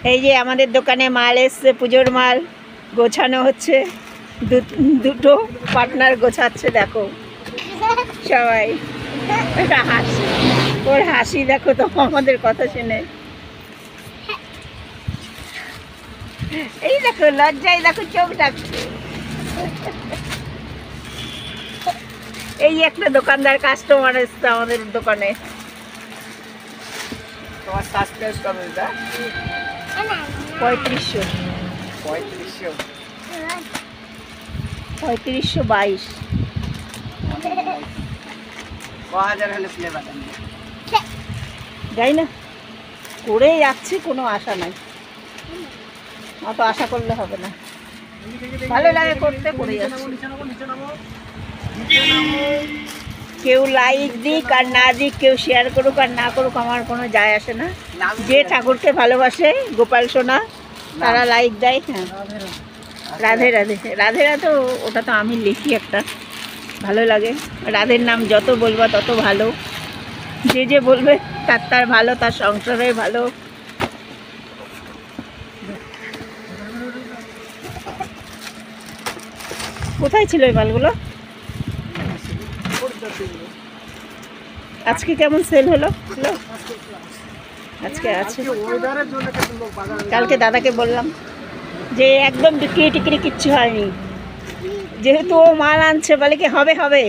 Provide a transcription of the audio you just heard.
এই যে আমাদের দোকানে মাল এসছে, পুজোর মাল গোছানো হচ্ছে। দুটো পার্টনার গোছাচ্ছে, দেখো সবাই। হাসি, ওর হাসি দেখো তো আমাদের কথা শুনে। এই দেখো লজ্জায় দেখো চোখ ডাকছে। এই একটা দোকানদার কাস্টমার এসছে আমাদের দোকানে। তোমার সাসপেন্স কবে এটা? 3500 3500 3522 1000 হলে ফ্লেভার যাই না, করে যাচ্ছে, কোনো আশা নাই, অত আশা করলে হবে না। ভালো লাগে করতে, করে যাচ্ছে। কেউ লাইক দিক আর না দিক, কেউ শেয়ার করুক আর না করুক, আমার কোনো যায় আসে না। যে ঠাকুরকে ভালোবাসে, গোপাল সোনা, তারা লাইক দেয়। হ্যাঁ, রাধে রাধে। রাধে রাধে, ওটা তো আমি লিখি একটা, ভালো লাগে। রাধের নাম যত বলবা তত ভালো। যে যে বলবে তার তার ভালো, তার সংসারে ভালো। কোথায় ছিল এই মালগুলো? আজকে কেমন সেল হলো? আজকে আছে। কালকে দাদাকে বললাম যে একদম বিক্রি টিক্রি কিচ্ছু হয়নি, যেহেতু ও মাল আনছে, বলে কি হবে হবে।